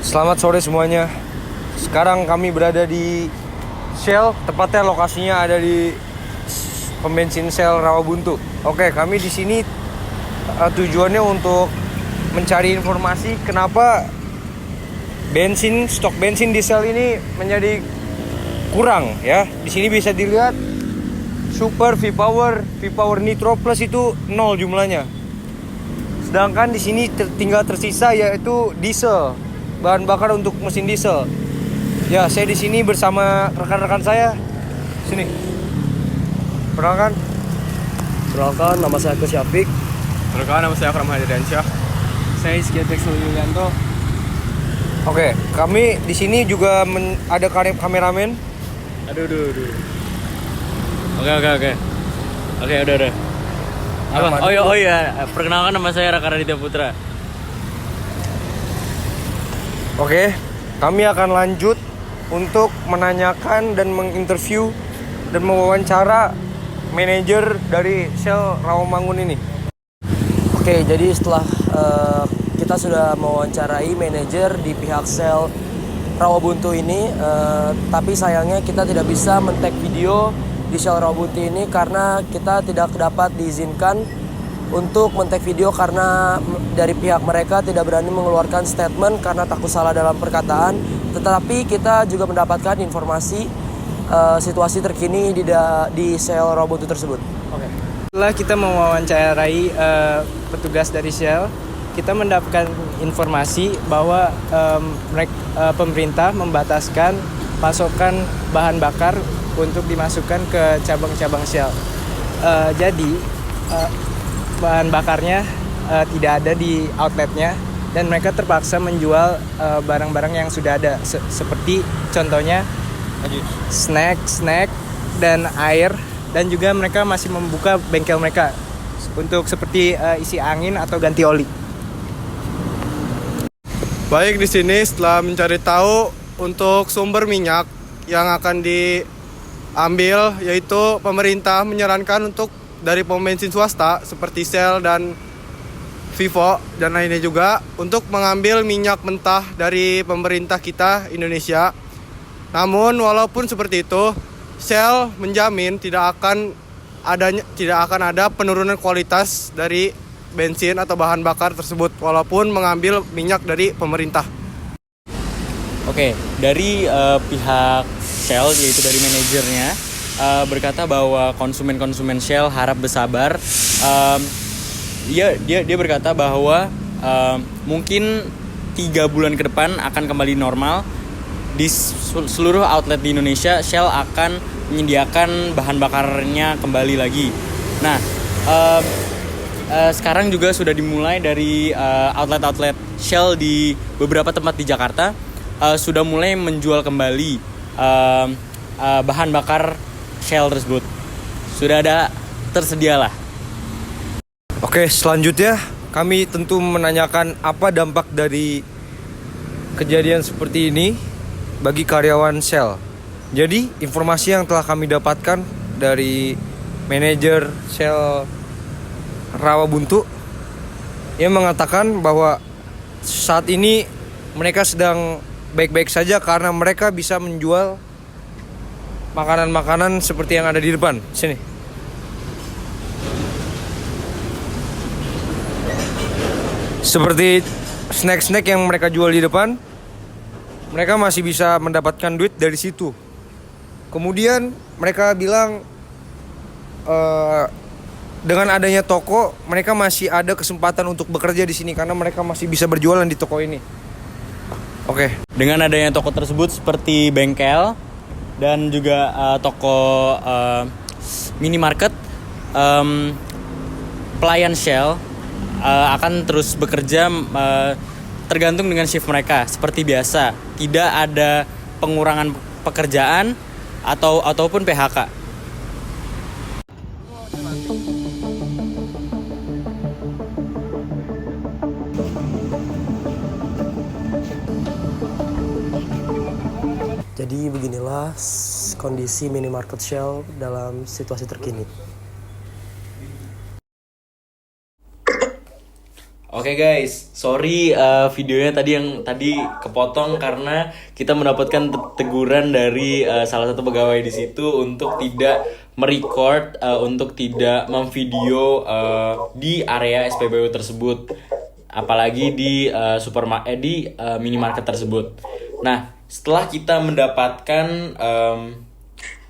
Selamat sore semuanya. Sekarang kami berada di Shell, tepatnya lokasinya ada di pom bensin Shell Rawabuntu. Oke, kami di sini tujuannya untuk mencari informasi kenapa stok bensin di Shell ini menjadi kurang ya. Di sini bisa dilihat Super V-Power Nitro Plus itu 0 jumlahnya. Sedangkan di sini tinggal tersisa yaitu diesel, bahan bakar untuk mesin diesel. Ya, saya di sini bersama rekan-rekan saya. Sini. Perkenalkan, nama saya Agus Syafiq. Perkenalkan, nama saya Akram Hadiransyah. Saya Skiatex Yulianto. Oke, kami di sini juga ada kameramen. Aduh. Oke, udah. Apa? Oh iya, perkenalkan nama saya Raka Raditya Putra. Oke, kami akan lanjut untuk menanyakan dan menginterview dan mewawancara manajer dari Shell Rawamangun ini. Oke, jadi setelah kita sudah mewawancarai manajer di pihak Shell Rawabuntu ini, tapi sayangnya kita tidak bisa men-tag video di Shell Rawabuntu ini karena kita tidak dapat diizinkan untuk men-tag video karena dari pihak mereka tidak berani mengeluarkan statement karena takut salah dalam perkataan. Tetapi kita juga mendapatkan informasi situasi terkini di Shell Rawabuntu tersebut. Oke. Setelah kita mewawancarai petugas dari Shell, kita mendapatkan informasi bahwa pemerintah membataskan pasokan bahan bakar untuk dimasukkan ke cabang-cabang Shell. Jadi bahan bakarnya tidak ada di outletnya dan mereka terpaksa menjual barang-barang yang sudah ada seperti contohnya snack dan air, dan juga mereka masih membuka bengkel mereka untuk seperti isi angin atau ganti oli. Baik, di sini setelah mencari tahu untuk sumber minyak yang akan diambil, yaitu pemerintah menyarankan untuk dari pom bensin swasta seperti Shell dan Vivo dan lainnya juga untuk mengambil minyak mentah dari pemerintah kita Indonesia. Namun walaupun seperti itu, Shell menjamin tidak akan ada penurunan kualitas dari bensin atau bahan bakar tersebut walaupun mengambil minyak dari pemerintah. Oke, dari pihak Shell, yaitu dari manajernya, berkata bahwa konsumen Shell harap bersabar. Dia berkata bahwa mungkin 3 bulan ke depan akan kembali normal. Di seluruh outlet di Indonesia, Shell akan menyediakan bahan bakarnya kembali lagi. Nah, sekarang juga sudah dimulai dari outlet-outlet Shell di beberapa tempat di Jakarta sudah mulai menjual kembali bahan bakar Shell tersebut. Sudah ada, tersedialah. Oke, selanjutnya kami tentu menanyakan apa dampak dari kejadian seperti ini bagi karyawan Shell. Jadi, informasi yang telah kami dapatkan dari manajer Shell Rawabuntu, ia mengatakan bahwa saat ini mereka sedang baik-baik saja karena mereka bisa menjual makanan-makanan seperti yang ada di depan. Sini. Seperti snack-snack yang mereka jual di depan, mereka masih bisa mendapatkan duit dari situ. Kemudian mereka bilang dengan adanya toko, mereka masih ada kesempatan untuk bekerja di sini karena mereka masih bisa berjualan di toko ini. Oke. Dengan adanya toko tersebut seperti bengkel dan juga toko minimarket, pelayan Shell akan terus bekerja tergantung dengan shift mereka seperti biasa. Tidak ada pengurangan pekerjaan ataupun PHK. Jadi beginilah kondisi minimarket Shell dalam situasi terkini. Oke guys, sorry videonya tadi kepotong karena kita mendapatkan teguran dari salah satu pegawai di situ untuk tidak merecord, untuk tidak memvideo di area SPBU tersebut, apalagi di minimarket tersebut. Nah, setelah kita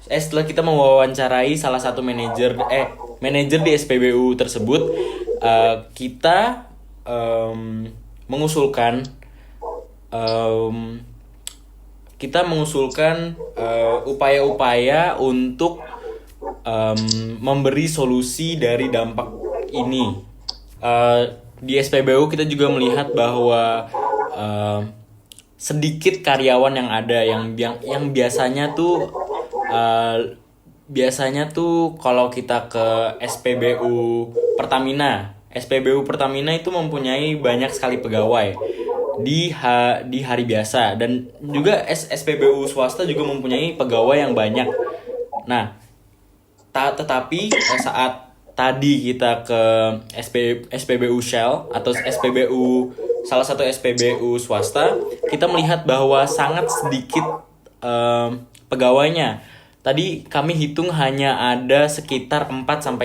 setelah kita mewawancarai salah satu manajer di SPBU tersebut, kita mengusulkan upaya-upaya untuk memberi solusi dari dampak ini. Di SPBU kita juga melihat bahwa sedikit karyawan yang ada yang biasanya tuh kalau kita ke SPBU Pertamina itu mempunyai banyak sekali pegawai di hari biasa, dan juga SPBU swasta juga mempunyai pegawai yang banyak. Nah, tetapi saat tadi kita ke SPBU Shell atau salah satu SPBU swasta, kita melihat bahwa sangat sedikit pegawainya. Tadi kami hitung hanya ada sekitar 4-5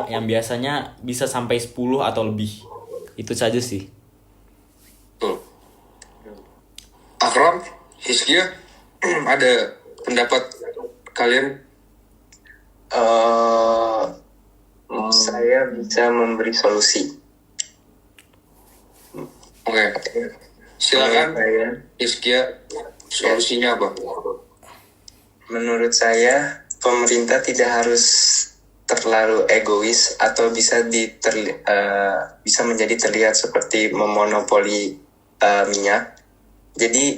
yang biasanya bisa sampai 10 atau lebih. Itu saja sih. Akram, Hizkia, ada pendapat kalian? Saya bisa memberi solusi. Oke. Silakan, Saya, Hizkia, solusinya apa? menurut saya pemerintah tidak harus terlalu egois atau bisa menjadi terlihat seperti memonopoli minyak. Jadi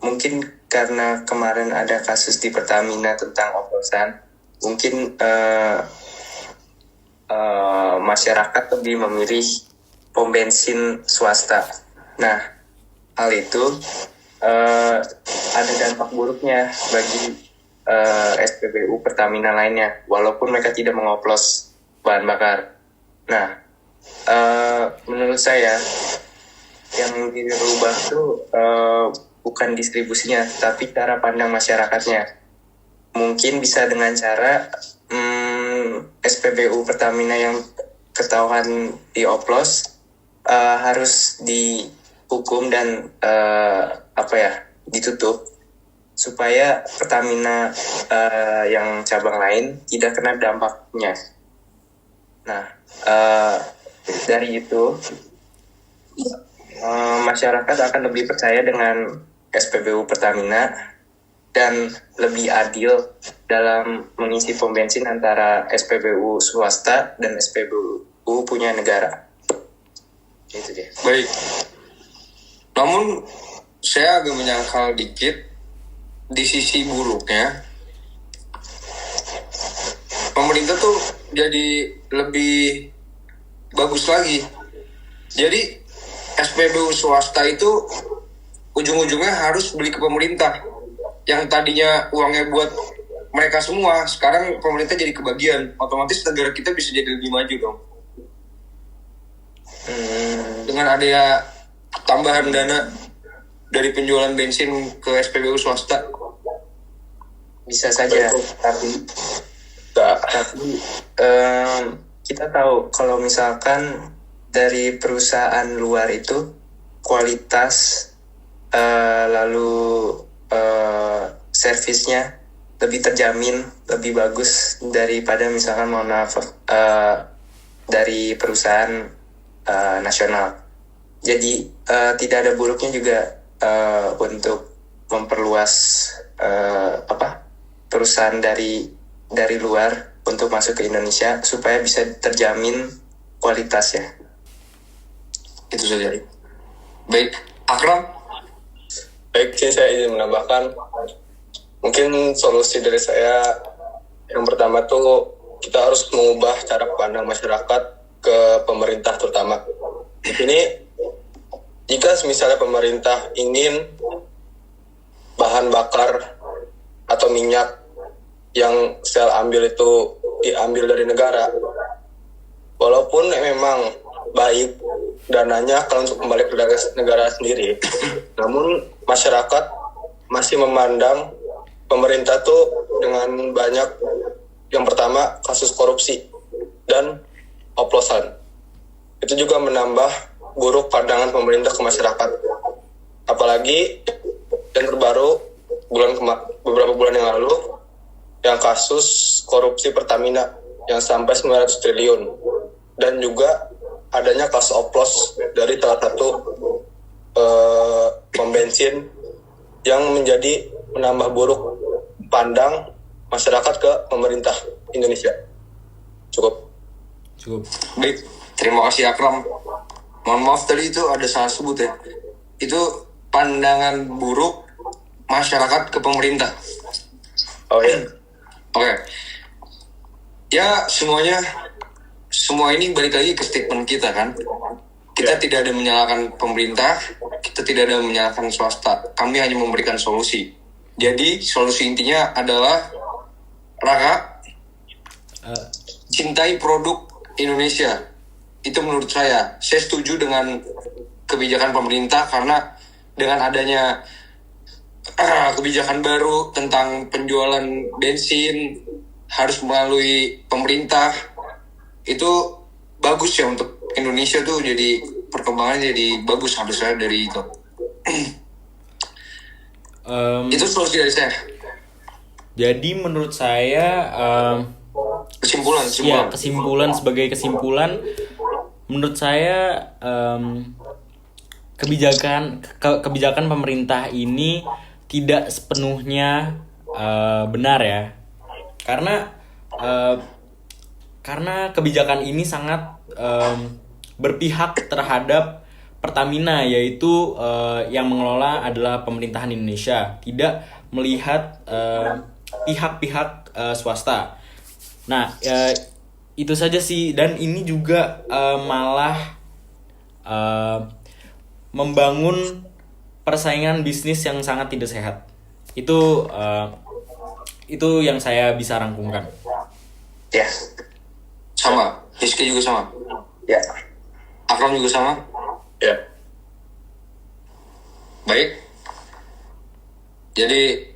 mungkin karena kemarin ada kasus di Pertamina tentang oplosan, mungkin masyarakat lebih memilih pom bensin swasta. Nah, hal itu ada dampak buruknya bagi SPBU Pertamina lainnya, walaupun mereka tidak mengoplos bahan bakar. Nah, menurut saya yang dirubah itu bukan distribusinya, tapi cara pandang masyarakatnya. Mungkin bisa dengan cara SPBU Pertamina yang ketahuan dioplos harus dihukum dan ditutup, supaya Pertamina yang cabang lain tidak kena dampaknya. Nah, dari itu masyarakat akan lebih percaya dengan SPBU Pertamina dan lebih adil dalam mengisi pom bensin antara SPBU swasta dan SPBU punya negara. Itu dia. Baik. Namun saya agak menyangkal dikit di sisi buruknya. Pemerintah tuh jadi lebih bagus lagi. Jadi SPBU swasta itu ujung-ujungnya harus beli ke pemerintah. Yang tadinya uangnya buat mereka semua, sekarang pemerintah jadi kebagian. Otomatis negara kita bisa jadi lebih maju dong. Dengan adanya tambahan dana dari penjualan bensin ke SPBU swasta. Bisa saja, tapi kita tahu kalau misalkan dari perusahaan luar itu kualitas lalu servisnya lebih terjamin, lebih bagus daripada misalkan dari perusahaan nasional. Jadi tidak ada buruknya juga untuk memperluas perusahaan dari luar untuk masuk ke Indonesia supaya bisa terjamin kualitasnya. Itu saja. Baik, Akram. Baik, saya izin menambahkan. Mungkin solusi dari saya yang pertama tuh kita harus mengubah cara pandang masyarakat ke pemerintah terutama. Ini jika misalnya pemerintah ingin bahan bakar atau minyak yang Shell ambil itu diambil dari negara, Walaupun memang baik dananya kalau untuk kembali ke negara sendiri, namun masyarakat masih memandang pemerintah tuh dengan banyak, yang pertama kasus korupsi dan oplosan. Itu juga menambah buruk pandangan pemerintah ke masyarakat. Apalagi yang terbaru beberapa bulan yang lalu, yang kasus korupsi Pertamina yang sampai 900 triliun, dan juga adanya kasus oplos dari salah satu pom bensin yang menjadi menambah buruk pandang masyarakat ke pemerintah Indonesia. Cukup. Baik, terima kasih Akram. Mohon maaf tadi itu ada salah sebut ya. Itu pandangan buruk masyarakat ke pemerintah. Oh ya. Oke. Ya semua ini balik lagi ke statement kita kan. Kita tidak ada menyalahkan pemerintah, kita tidak ada menyalahkan swasta. Kami hanya memberikan solusi. Jadi solusi intinya adalah Raka, cintai produk Indonesia. Itu menurut saya setuju dengan kebijakan pemerintah, karena dengan adanya kebijakan baru tentang penjualan bensin harus melalui pemerintah, itu bagus ya untuk Indonesia tuh, jadi perkembangannya jadi bagus harusnya dari itu. Itu solusi dari saya. Jadi menurut saya kesimpulan sebagai kesimpulan, menurut saya kebijakan pemerintah ini tidak sepenuhnya benar ya, karena kebijakan ini sangat berpihak terhadap Pertamina, yaitu yang mengelola adalah pemerintahan Indonesia, tidak melihat pihak-pihak swasta. Nah, itu saja sih, dan ini juga malah membangun persaingan bisnis yang sangat tidak sehat. Itu yang saya bisa rangkumkan. Ya. Sama, Rizky juga sama. Ya. Akram juga sama. Ya. Baik. Jadi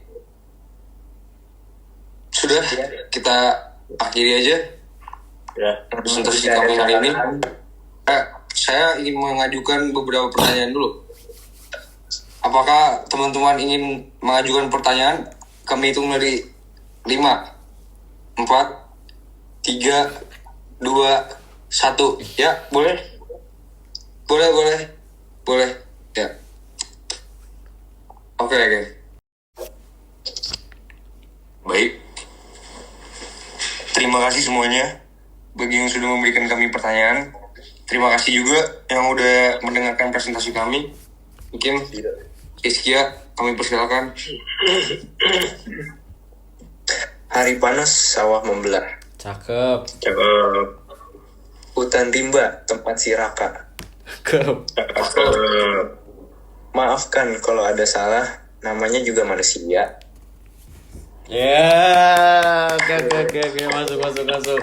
sudah kita akhiri aja Ya. presentasi kami hari ini. Saya ingin mengajukan beberapa pertanyaan dulu. Apakah teman-teman ingin mengajukan pertanyaan? Kami hitung dari 5, 4, 3, 2, 1. Ya, boleh? Boleh. Ya. Oke. Baik. Terima kasih semuanya bagi yang sudah memberikan kami pertanyaan. Terima kasih juga yang udah mendengarkan presentasi kami. Mungkin Rizkia, kami persilakan. Hari panas, sawah membelah. Cakep. Hutan rimba, tempat si Raka. Maafkan kalau ada salah, namanya juga manusia. Ya, oke, masuk.